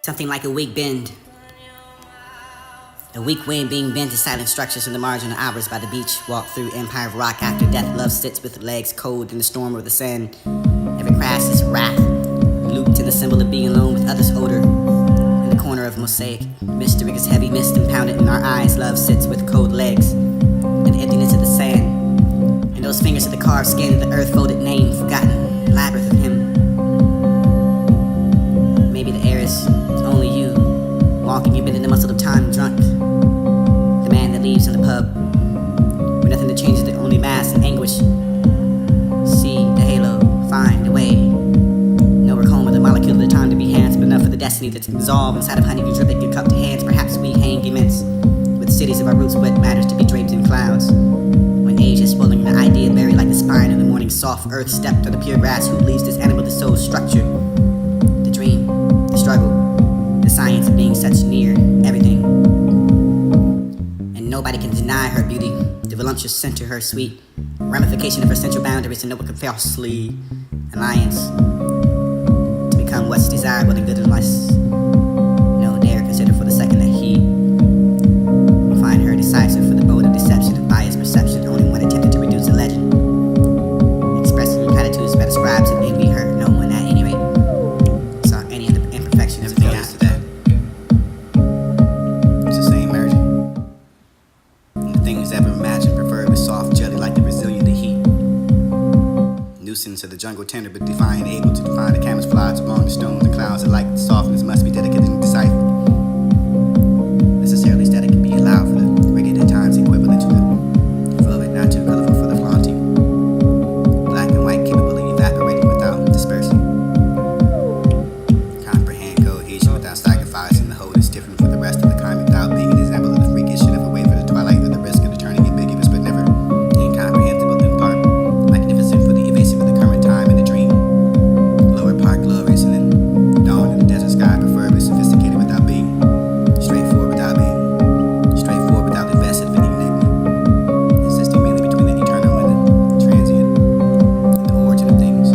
Something like a weak bend. A weak wind being bent to silent structures in the marginal hours by the beach. Walk through empire of rock after death. Love sits with legs cold in the storm of the sand. Every crash is wrath, looped in the symbol of being alone with others older. In the corner of a mosaic, mystery is heavy mist impounded in our eyes. Love sits with cold legs and the emptiness of the sand. And those fingers of the carved skin of the earth folded name, forgotten, labyrinth of him. Maybe the air is only you, walking and bending the muscle of time, drunk. The man that leaves in the pub, with nothing to change, the only mass and anguish. See the halo, find a way. No recall with the molecule of the time to be hands, but enough for the destiny that's dissolved inside of honey to drip your cup to hands. Perhaps we hang immense with cities of our roots, what matters to be draped in clouds. When age is swelling, the idea buried like the spine of the morning soft earth stepped on the pure grass. Who leaves this animal, the soul structure? The dream, the struggle, the science of being such near everything. And nobody can deny her beauty, the voluptuous center, her sweet ramification of her central boundaries, and no one can falsely alliance to become what's desirable and good unless no dare consider for the second that he will find her decisive for the bold of deception and biased perception. Only one attempted to reduce a legend, expressing platitudes about scribes and envy her. No one at any rate saw any of the imperfections. Everything after that, it's the same merging. And the things ever imagined, preferred with soft jelly like the Brazilian, the heat. Nuisance of the jungle tender but defiant, able to define the camouflage among the stones and clouds alike. The softness must be dedicated and deciphered. Necessarily static can be allowed for the rigid at times equivalent to the fluid, not too colorful for the flaunting. Black and white capable of evaporating without dispersing. Comprehend cohesion without sacrificing. The whole is different from the rest of the kind without being an example of the freakish and of a way for the twilight with the risk of the turning ambiguous but never incomprehensible in part. Magnificent for the evasive of the current time and the dream. Lower part glorious and then dawn in the desert sky, preferably sophisticated without being straightforward without invested in enigma. Existing mainly between the eternal and the transient and the origin of things.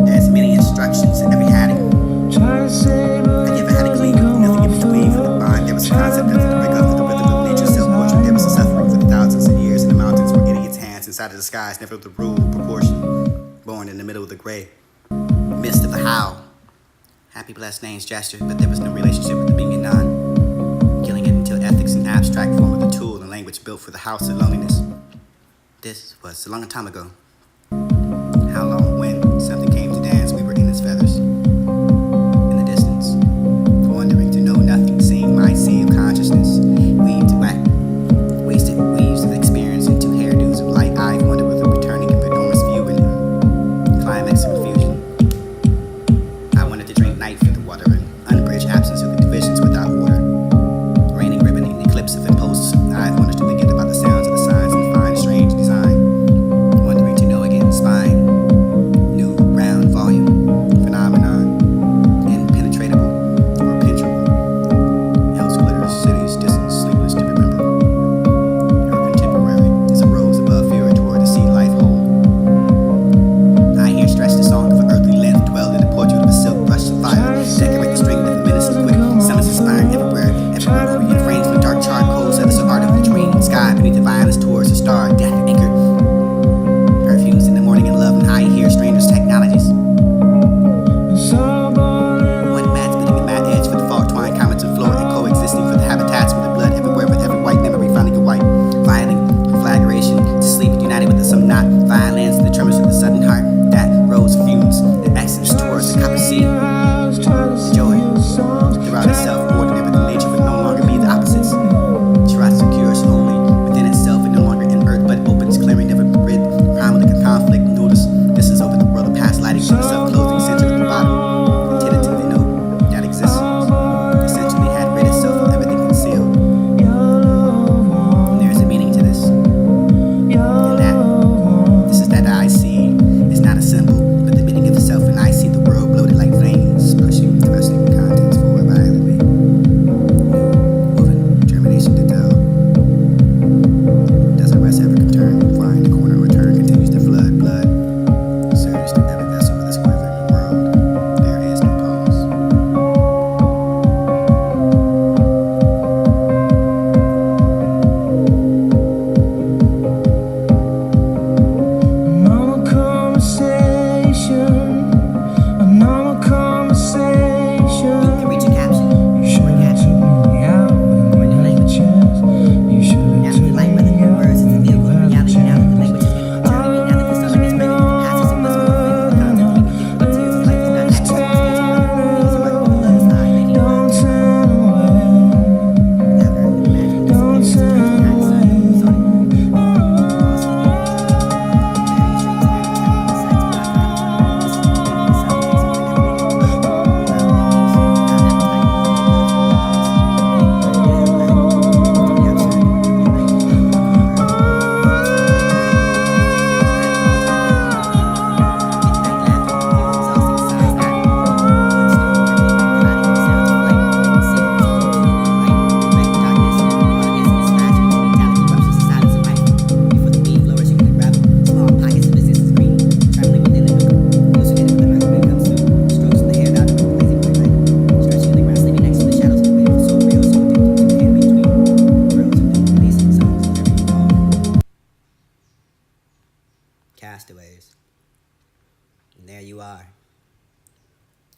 There's many instructions in every heading. Have you ever had a gleam? Nothing in between for the bond. There was a concept of the break up for the rhythm of nature's self-portrait. There was a suffering for the thousands of years in the mountains where idiots' hands inside of the skies never the rule, proportion. Born in the middle of the gray mist of the howl. Happy blessed names gestured, but there was no relationship with the being in none. Killing it until ethics in abstract form of the tool and language built for the house of loneliness. This was a long time ago. How long, when something came to dance, we were in its feathers. In the distance, wondering to know nothing, seeing my sea of consciousness, weaved to whack, wasted weaves of experience into hairdos of light. I wonder with a returning of enormous view and climax of confusion. I wanted to drink night from the water, an unbridged absence of the divisions without order. Raining ribbon in the eclipse of impulse. I've wondered to forget about the sounds of the signs and find strange design. Wondering to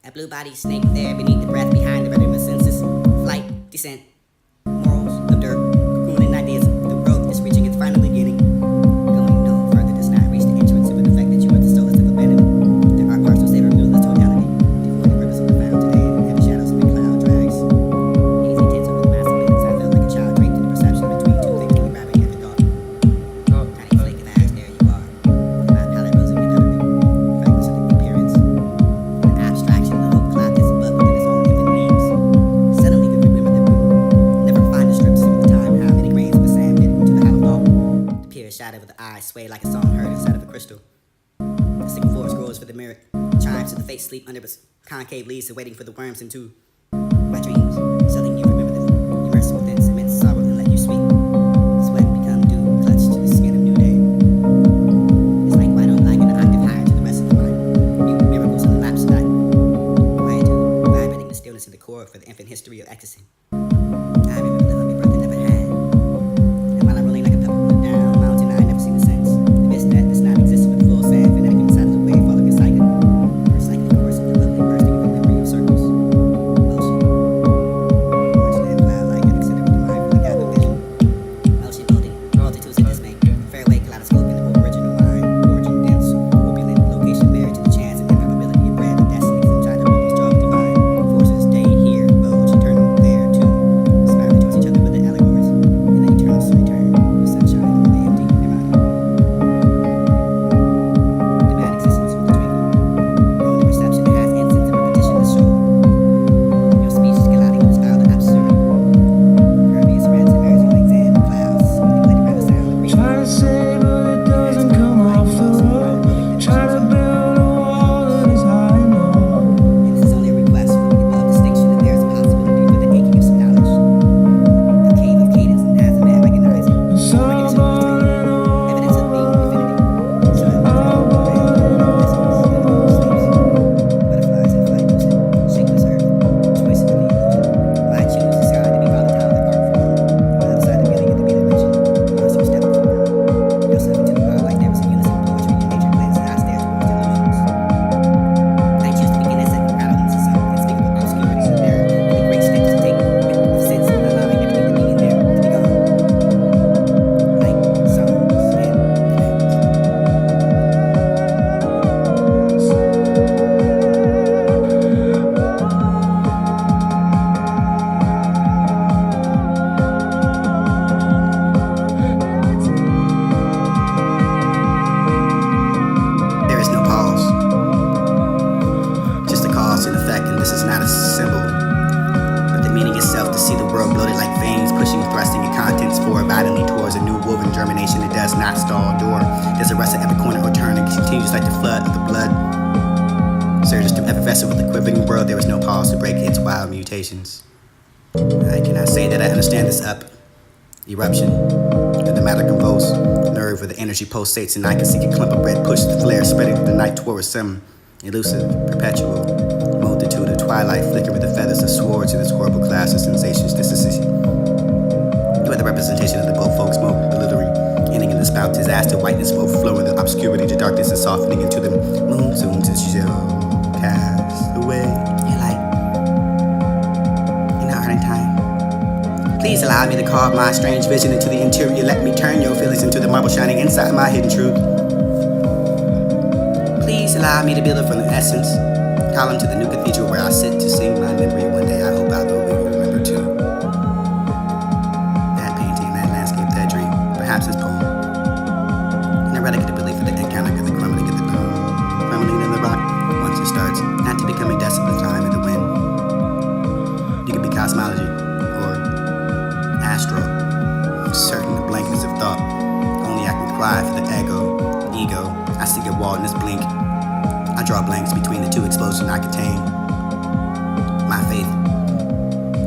A blue body snake there beneath the breath behind the rhythm of senses. Flight, descent, morals of dirt, cocooning ideas of the growth is reaching its final beginning. Going no further does not reach the entrance of the fact that you are the stolest of abandonment. There are parts of savor of the totality, devoid of rivers of the found today, and heavy shadows of the cloud drags. Easy tense over the massive limits, I felt like a child draped in the perception between two things that we gravity every thought. Tiny flake of ash, there you are. My palette rose in your utterly, fragments of the appearance. An abstraction, the whole clock is above within its own infinite names. Suddenly we remember that we never find the strips of the time, how many grains of the sand fit into the hollow thought. The pure shadow of the eyes sway like a song heard inside of a crystal. The single floor scrolls for the mirror, chimes to the face sleep under its concave leaves and waiting for the worms into my dreams. Suddenly you remember that immersed within immense sorrow and let you sweep. Sweat become dew, clutched to the skin of new day. It's like white on black and an octave higher to the rest of the line. Mute miracles in the lapse night. Quietude, vibrating the stillness in the core for the infant history of ecstasy. I remember the hungry breath I never had. And while I'm rolling like a pebble down mountain, I never seen the sense. The mist that does not exist with full sand, phonetic inside of the wave, following a cycle. Recycling the course of the lovely bursting of the memory of circles. Motion. Orange land cloud like an extended with the mind for the gap of vision. Motion building, multitudes of dismay. Fairway kaleidoscope in the original mind. Origin dense, opulent location married to the chance and improbability of brand of destiny from China Ruby's job divine. Forces day here, Boge, eternal there too. Spiraling towards each other with the allegories. And the eternal return, the sunshine over the empty nirvana. Demand existence with the twinkle. Wrong the perception that has incense and repetition is show. Your speech is colliding with the style of absurdity. Pervious rants emerging like Xan clouds. Manipulated by the sound of breathing. Try to say, but it doesn't come off the try to build a wall that is high enough. And this is only a request from the above distinction that there is a possibility for the aching of some knowledge. A cave of cadence and has a man recognizing. So Recognition of the dream. Evidence of being infinity. Butterflies in flight lucid, shapeless earth, choices of the illusion. I choose the sky to be volatile like art form. On the other side of the building in the beat dimension, monsters step forward. Yourself into the power like there was a unison poetry in nature blends and I stare towards illusions. I choose to begin as second paradigms of some unspeakable obscurity in there, and the great steps to take of sense and allowing everything to be in there to be gone. Like songs and dance. There is no pause, just a cause and effect, and this is not a symbol, but the meaning itself to see the world bloated like veins, pushing, thrusting your contents forward violently towards a new woven germination that does not stall door. There's a rest at every corner or turn and continues like the flood of the blood. Surges through effervescent with the quivering world, there is no pause to break its wild mutations. I cannot say that I understand this eruption, of the matter convulsed, nerve where the energy pulsates, and I can see a clump of red push the flare, spreading through the night towards some elusive, perpetual multitude of twilight, flickering with the feathers of swords in this horrible class of sensations. This is you are the representation of the both folk smoke, belittling, ending in the spout disaster, whiteness overflowing the obscurity to darkness and softening into the moon zooms as you cast away your light. In our hurting time, please allow me to carve my strange vision into the interior. Let me turn your feelings into the marble shining inside my hidden truth. Please allow me to build it from the essence, column to the new cathedral where I sit to sing my memory. One day I hope I will be remembered too. That painting, that landscape, that dream, perhaps this poem. And a relic of the belief of the encounter of the crumbling of the dome, crumbling in the rock once it starts, not to becoming dust of the time of the wind. You could be cosmology or astral, certain the blankness of thought. Only I can cry for the ego. I see a wall in this blink. I draw blanks between the two explosions I contain. My faith,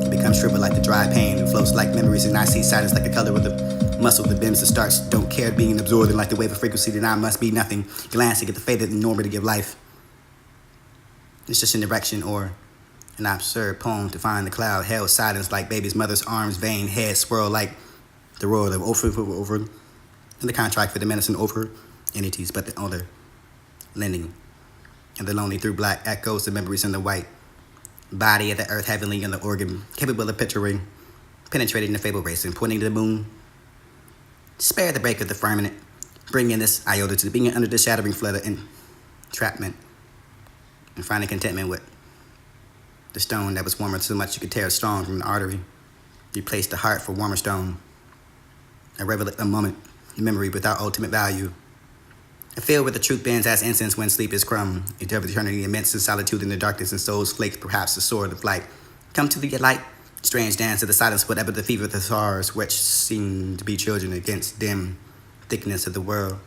it becomes shriveled like the dry pain. It floats like memories, and I see silence like the color of the muscle that bends the starts. Don't care being absorbed in like the wave of frequency that I must be nothing. Glancing at the fate of the enormity of life. It's just an erection or an absurd poem to find the cloud held silence like baby's mother's arms, vain head swirl like the roar of over in the contract for the medicine over entities, but the other lending and the lonely through black echoes the memories in the white body of the earth heavenly in the organ, capable of picturing, penetrating the fable race and pointing to the moon. Spare the break of the firmament, bringing this iota to being under the shattering flood of entrapment, and finding contentment with the stone that was warmer so much you could tear a strong from the artery. Replace the heart for warmer stone. A moment, a memory without ultimate value. A field where the truth bends as incense when sleep is crumb. A depth of eternity immense in solitude in the darkness and souls flakes perhaps the sword of light. Come to the light, strange dance of the silence, whatever the fever of the stars, which seem to be children against dim thickness of the world.